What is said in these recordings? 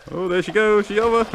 Oh, there she goes. She over.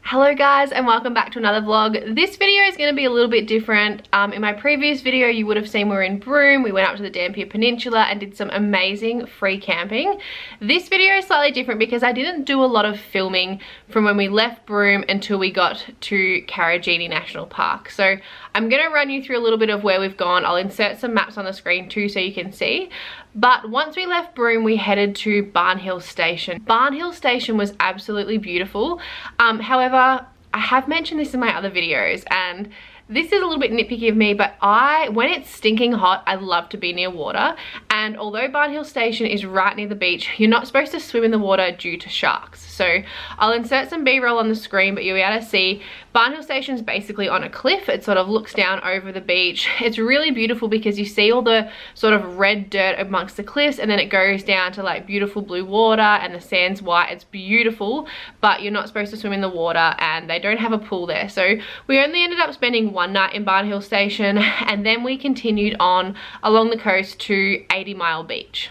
Hello guys, and welcome back to another vlog. This video is going to be a little bit different. In my previous video you would have seen we were in Broome. We went up to the Dampier Peninsula and did some amazing free camping. This video is slightly different because I didn't do a lot of filming from when we left Broome until we got to Karijini National Park. So I'm going to run you through a little bit of where we've gone. I'll insert some maps on the screen too so you can see. But once we left Broome, we headed to Barn Hill Station. Barn Hill Station was absolutely beautiful. However, I have mentioned this in my other videos, and this is a little bit nitpicky of me, but when it's stinking hot, I love to be near water. And although Barn Hill Station is right near the beach, you're not supposed to swim in the water due to sharks. So I'll insert some B-roll on the screen, but you'll be able to see Barn Hill Station is basically on a cliff. It sort of looks down over the beach. It's really beautiful because you see all the sort of red dirt amongst the cliffs, and then it goes down to like beautiful blue water and the sand's white. It's beautiful, but you're not supposed to swim in the water, and they don't have a pool there. So we only ended up spending one night in Barn Hill Station, and then we continued on along the coast to 80 Mile Beach.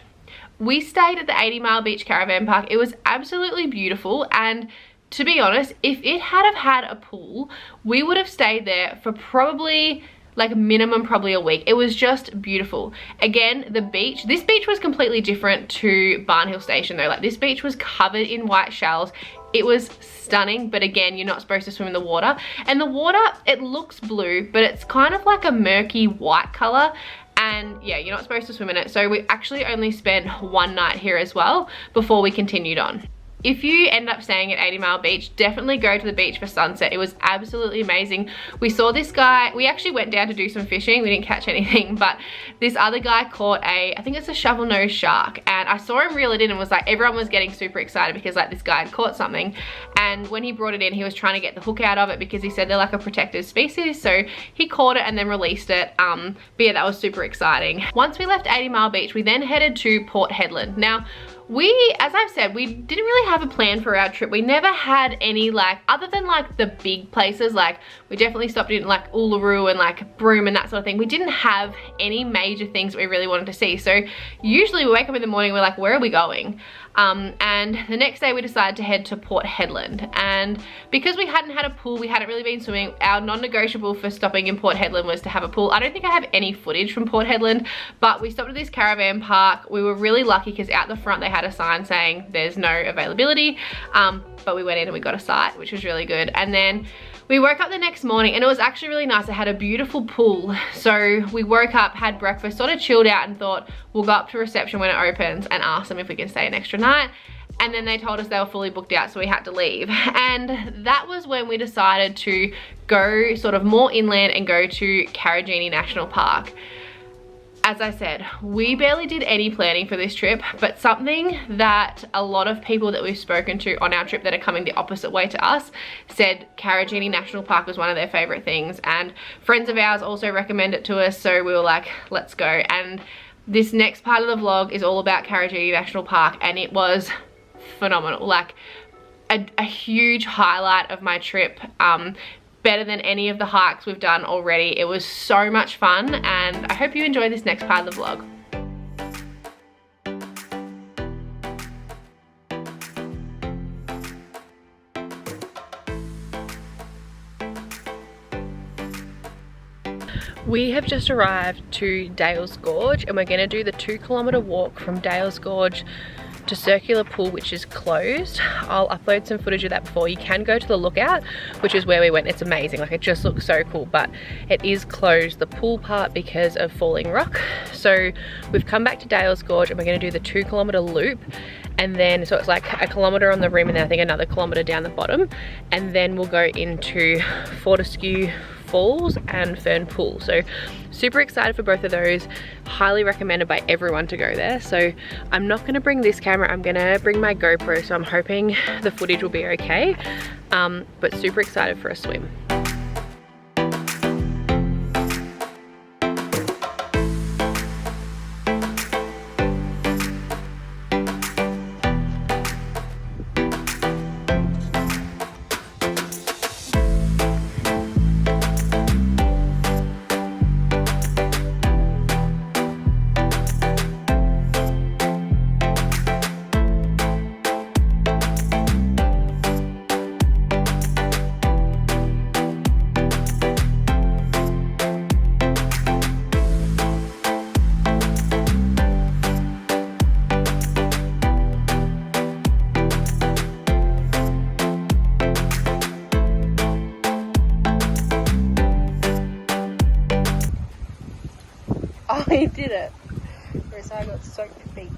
We stayed at the 80 Mile Beach Caravan Park. It was absolutely beautiful, and to be honest, if it had a pool, we would have stayed there for probably like minimum probably a week. It was just beautiful. Again, the beach, this beach was completely different to Barn Hill Station though. Like, this beach was covered in white shells. It was stunning, but again, you're not supposed to swim in the water. And the water, it looks blue, but it's kind of like a murky white color. And yeah, you're not supposed to swim in it. So we actually only spent one night here as well before we continued on. If you end up staying at 80 Mile Beach, definitely go to the beach for sunset. It was absolutely amazing. We saw this guy, we actually went down to do some fishing. We didn't catch anything, but this other guy caught I think it's a shovel-nosed shark. And I saw him reel it in and was like, everyone was getting super excited because like this guy had caught something. And when he brought it in, he was trying to get the hook out of it because he said they're like a protected species. So he caught it and then released it. But yeah, that was super exciting. Once we left 80 Mile Beach, we then headed to Port Hedland. Now, as I've said, we didn't really have a plan for our trip. We never had any, like, other than like the big places, like we definitely stopped in like Uluru and like Broome and that sort of thing. We didn't have any major things that we really wanted to see. So usually we wake up in the morning, we're like, where are we going? And the next day we decided to head to Port Hedland, and because we hadn't had a pool, we hadn't really been swimming, our non-negotiable for stopping in Port Hedland was to have a pool. I don't think I have any footage from Port Hedland, but we stopped at this caravan park. We were really lucky because out the front they had a sign saying there's no availability, but we went in and we got a site, which was really good. And then we woke up the next morning and it was actually really nice. It had a beautiful pool. So we woke up, had breakfast, sort of chilled out and thought we'll go up to reception when it opens and ask them if we can stay an extra night. And then they told us they were fully booked out, so we had to leave. And that was when we decided to go sort of more inland and go to Karijini National Park. As I said, we barely did any planning for this trip, but something that a lot of people that we've spoken to on our trip that are coming the opposite way to us said Karijini National Park was one of their favorite things, and friends of ours also recommended it to us, so we were like, let's go. And this next part of the vlog is all about Karijini National Park, and it was phenomenal. Like a huge highlight of my trip. Better than any of the hikes we've done already. It was so much fun, and I hope you enjoy this next part of the vlog. We have just arrived to Dale's Gorge, and we're going to do the 2-kilometer walk from Dale's Gorge to Circular Pool, which is closed. I'll upload some footage of that before. You can go to the Lookout, which is where we went. It's amazing, like it just looks so cool, but it is closed, the pool part, because of falling rock. So we've come back to Dale's Gorge and we're going to do the 2-kilometer loop, and then so it's like a kilometer on the rim and then I think another kilometer down the bottom, and then we'll go into Fortescue Falls and Fern Pool. So super excited for both of those. Highly recommended by everyone to go there. So I'm not going to bring this camera, I'm going to bring my GoPro, so I'm hoping the footage will be okay, but super excited for a swim. He did it. Whereas I got soaked feet.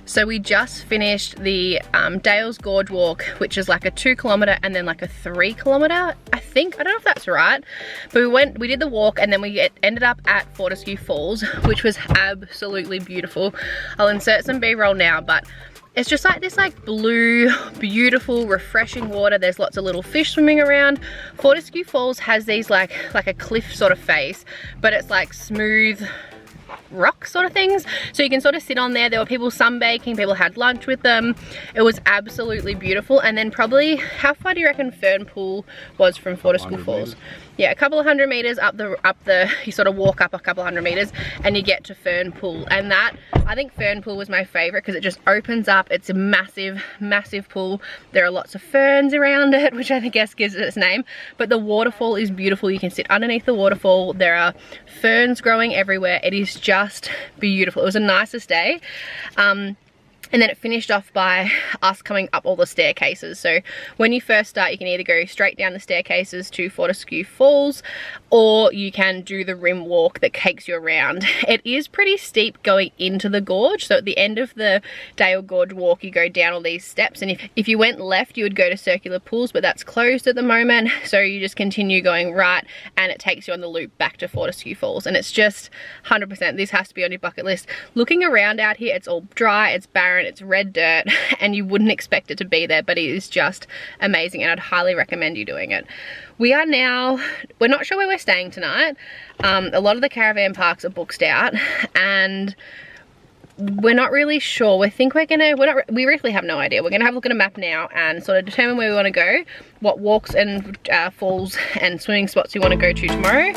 So we just finished the Dale's Gorge walk, which is like a 2 kilometer and then like a 3 kilometer, I think. I don't know if that's right. But we did the walk and then we ended up at Fortescue Falls, which was absolutely beautiful. I'll insert some B-roll now, but it's just like this like blue, beautiful, refreshing water. There's lots of little fish swimming around. Fortescue Falls has these like a cliff sort of face, but it's like smooth rock sort of things, so you can sort of sit on there. There were people sunbaking, people had lunch with them. It was absolutely beautiful. And then probably, how far do you reckon Fern Pool was from Fortescue Falls? Meters. Yeah, a couple of 100 meters up the you sort of walk up a couple of 100 meters and you get to Fern Pool. And that, I think Fern Pool was my favorite because it just opens up. It's a massive pool. There are lots of ferns around it, which I guess gives it its name, but the waterfall is beautiful. You can sit underneath the waterfall. There are ferns growing everywhere. It is just beautiful. It was the nicest day. And then it finished off by us coming up all the staircases. So when you first start, you can either go straight down the staircases to Fortescue Falls, or you can do the rim walk that takes you around. It is pretty steep going into the gorge. So at the end of the Dale Gorge walk, you go down all these steps. And if you went left, you would go to Circular Pools, but that's closed at the moment. So you just continue going right and it takes you on the loop back to Fortescue Falls. And it's just 100%, this has to be on your bucket list. Looking around out here, it's all dry, it's barren, it's red dirt, and you wouldn't expect it to be there, but it is just amazing and I'd highly recommend you doing it. We're not sure where we're staying tonight. A lot of the caravan parks are booked out and we're not really sure. We really have no idea. We're gonna have a look at a map now and sort of determine where we want to go, what walks and falls and swimming spots we want to go to tomorrow,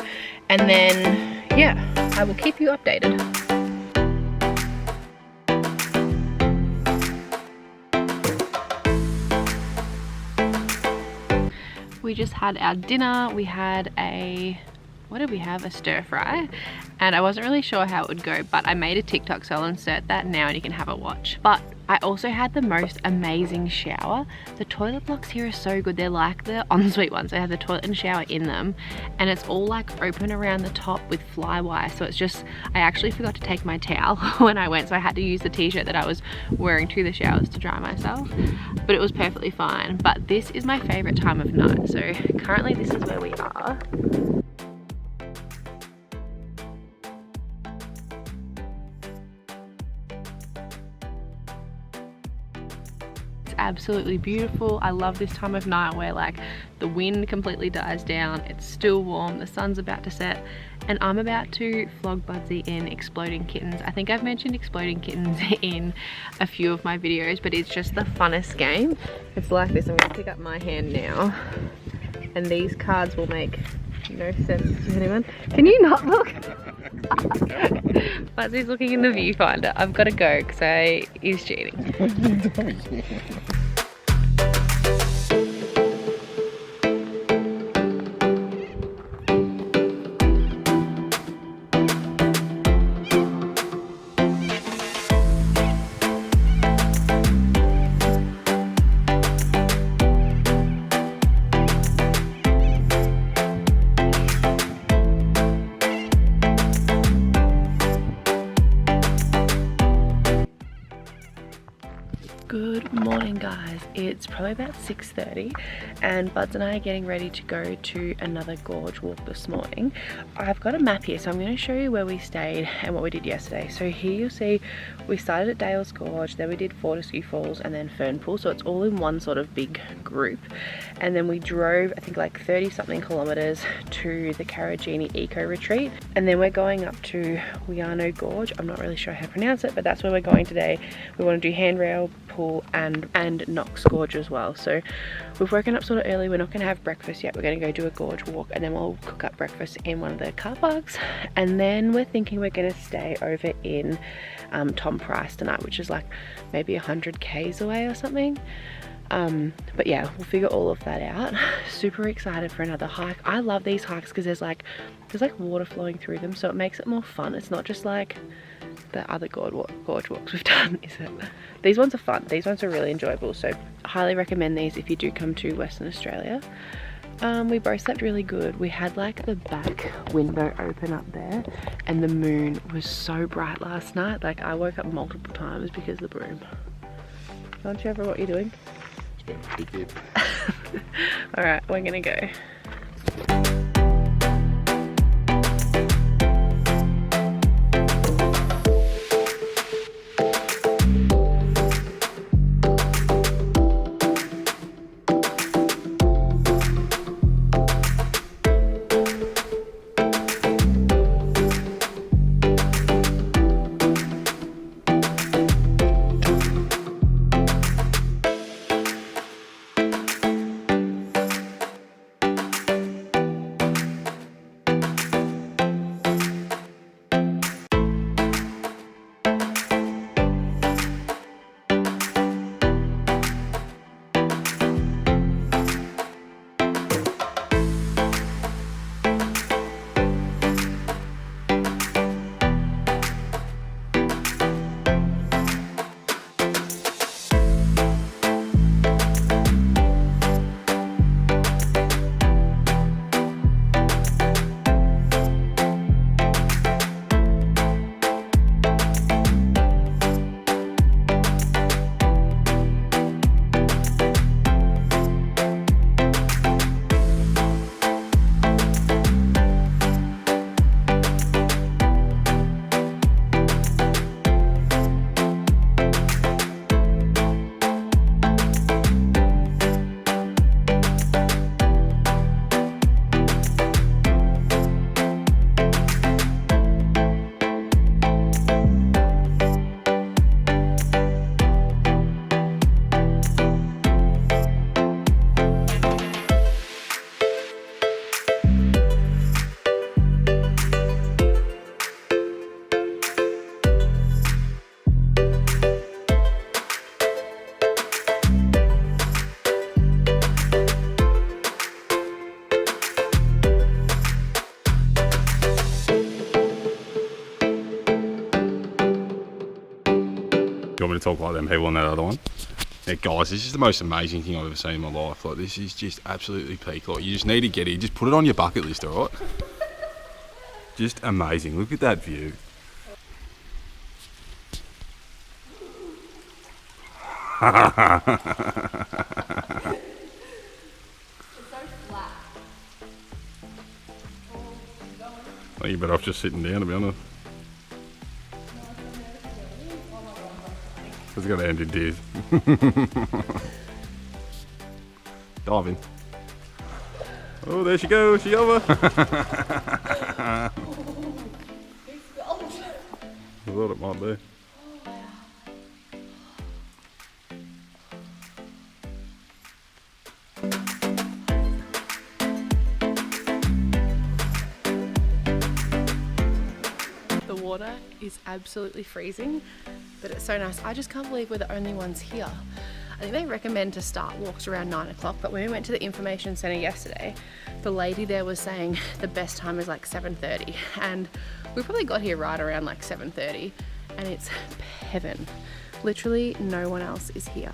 and then yeah, I will keep you updated. We just had our dinner. We had what did we have? A stir fry. And I wasn't really sure how it would go, but I made a TikTok, so I'll insert that now and you can have a watch. But I also had the most amazing shower. The toilet blocks here are so good. They're like the ensuite ones. They have the toilet and shower in them, and it's all like open around the top with flywire. So it's just, I actually forgot to take my towel when I went, so I had to use the t-shirt that I was wearing to the showers to dry myself, but it was perfectly fine. But this is my favorite time of night. So currently this is where we are. Absolutely beautiful. I love this time of night where like the wind completely dies down, it's still warm, the sun's about to set, and I'm about to flog Budsy in Exploding Kittens. I think I've mentioned Exploding Kittens in a few of my videos, but it's just the funnest game. It's like this. I'm going to pick up my hand now, and these cards will make no sense to anyone. Can you not look? Budsy's looking in the viewfinder. I've got to go because he's cheating. Good morning guys, it's probably about 6:30 and Buds and I are getting ready to go to another gorge walk this morning. I've got a map here, so I'm going to show you where we stayed and what we did yesterday. So here you'll see we started at Dale's Gorge, then we did Fortescue Falls and then Fern Pool, so it's all in one sort of big group. And then we drove I think like 30 something kilometers to the Karijini Eco Retreat, and then we're going up to Weano Gorge. I'm not really sure how to pronounce it, but that's where we're going today. We want to do Handrail, Pool and Knox Gorge as well. So we've woken up sort of early. We're not going to have breakfast yet. We're going to go do a gorge walk and then we'll cook up breakfast in one of the car parks, and then we're thinking we're going to stay over in Tom Price tonight, which is like maybe 100 k's away or something. But yeah, we'll figure all of that out. Super excited for another hike. I love these hikes because there's like water flowing through them, so it makes it more fun. It's not just like the other gorge walks we've done, is it? These ones are fun. These ones are really enjoyable, so I highly recommend these if you do come to Western Australia. We both slept really good. We had like the back window open up there, and the moon was so bright last night. Like I woke up multiple times because of the broom. Aren't you ever what you're doing? Alright, we're gonna go. me to talk like them people on that other one. Yeah, guys, this is the most amazing thing I've ever seen in my life. Like, this is just absolutely peak. Like, you just need to get here. Just put it on your bucket list, all right? Just amazing. Look at that view. I think you're better off just sitting down, to be honest. It's going to end in tears. Dive in. Oh, there she goes. She's over. I thought it might be. The water is absolutely freezing, but it's so nice. I just can't believe we're the only ones here. I think they recommend to start walks around 9 o'clock, but when we went to the information centre yesterday, the lady there was saying the best time is like 7:30, and we probably got here right around like 7:30, and it's heaven. Literally no one else is here.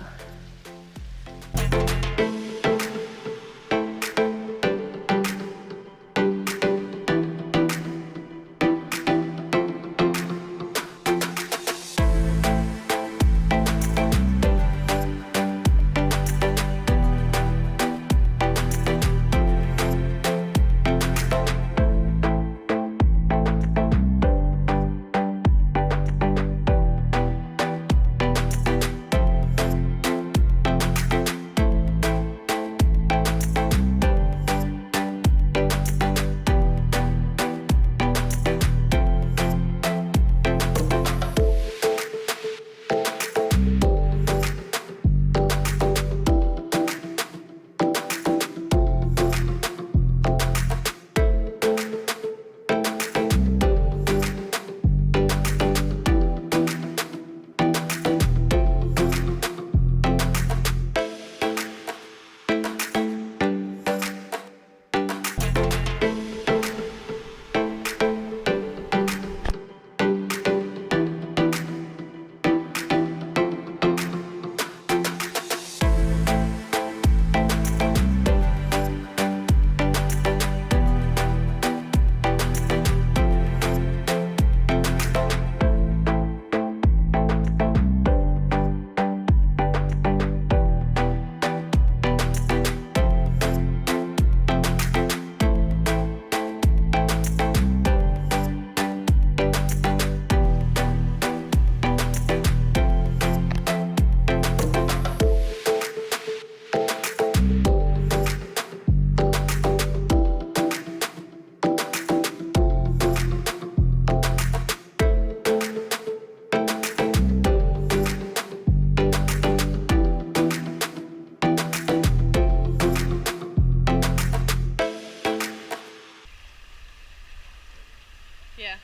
Yeah.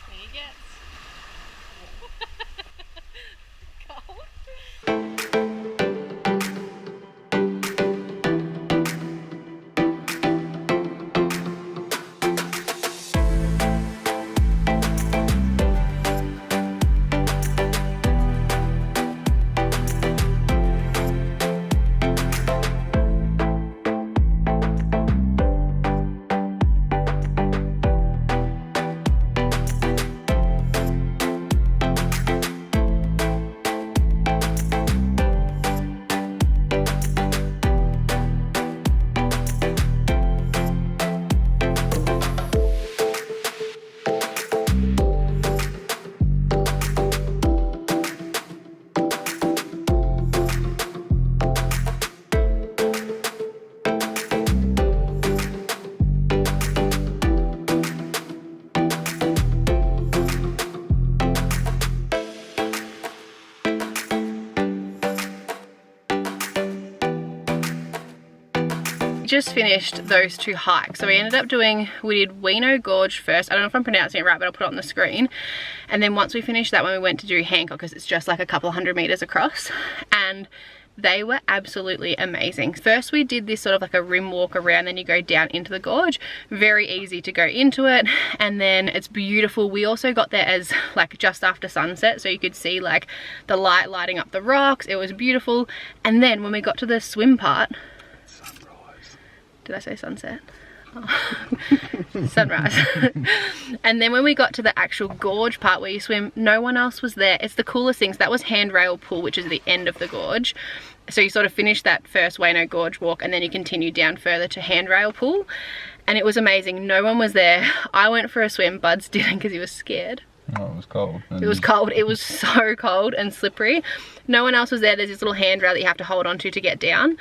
There you get. Just finished those two hikes. So we ended up doing, we did Weano Gorge first. I don't know if I'm pronouncing it right, but I'll put it on the screen. And then once we finished that one, we went to do Hancock because it's just like a couple 100 meters across. And They were absolutely amazing. First we did this sort of like a rim walk around, then you go down into the gorge. Very easy to go into it, and then it's beautiful. We also got there as like just after sunset, so you could see like the light lighting up the rocks. It was beautiful. And then when we got to the swim part, sunrise. Did I say sunset? Sunrise. And then when we got to the actual gorge part where you swim, no one else was there. It's the coolest things. That was Handrail pool, which is the end of the gorge. So you sort of finish that first Weano gorge walk and then you continue down further to Handrail pool, and it was amazing. No one was there. I went for a swim, Buds didn't because he was scared. Oh, it was cold. It was cold. It was so cold and slippery. No one else was there. There's this little handrail that you have to hold on to get down.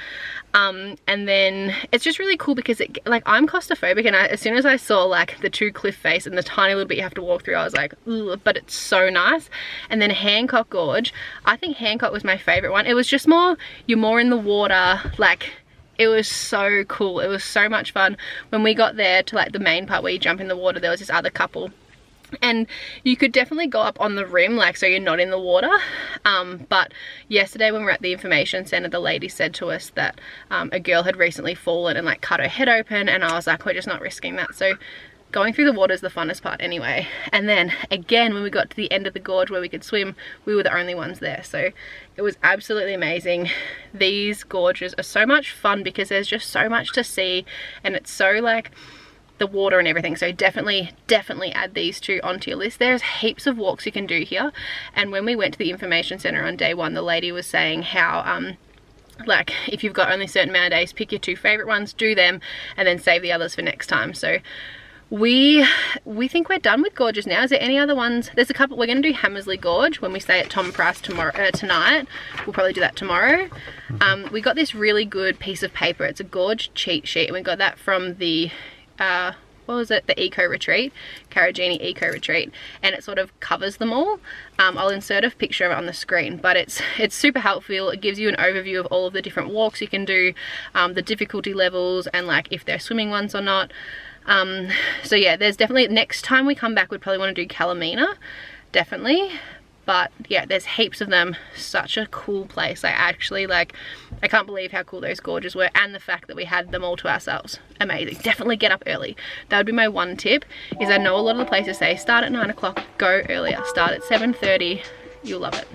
And then it's just really cool because it, like, I'm claustrophobic, and as soon as I saw like the 2 cliff face and the tiny little bit you have to walk through, I was like, ugh, but it's so nice. And then Hancock Gorge, I think Hancock was my favorite one. It was just more, you're more in the water, like, it was so cool. It was so much fun. When we got there to like the main part where you jump in the water, there was this other couple, and you could definitely go up on the rim, like, so you're not in the water. But yesterday when we were at the information center, the lady said to us that a girl had recently fallen and like cut her head open, and I was like, we're just not risking that. So going through the water is the funnest part anyway. And then again, when we got to the end of the gorge where we could swim, we were the only ones there. So it was absolutely amazing. These gorges are so much fun because there's just so much to see, and it's so like the water and everything. So definitely add these 2 onto your list. There's heaps of walks you can do here, and when we went to the information center on day 1, the lady was saying how like, if you've got only a certain amount of days, pick your 2 favorite ones, do them, and then save the others for next time. So we think we're done with gorges now. Is there any other ones? There's a couple. We're going to do Hammersley Gorge when we stay at Tom Price tomorrow, tonight. We'll probably do that tomorrow. We got this really good piece of paper. It's a gorge cheat sheet, and we got that from the what was it, the Eco Retreat, Karijini Eco Retreat, and it sort of covers them all. I'll insert a picture of it on the screen, but it's super helpful. It gives you an overview of all of the different walks you can do, the difficulty levels, and like if they're swimming ones or not. So yeah, there's definitely, next time we come back we'd probably want to do Kalamina, definitely. But yeah, there's heaps of them. Such a cool place. I actually, like, I can't believe how cool those gorges were, and the fact that we had them all to ourselves. Amazing. Definitely get up early. That would be my one tip, is I know a lot of the places say start at 9 o'clock, go earlier. Start at 7:30. You'll love it.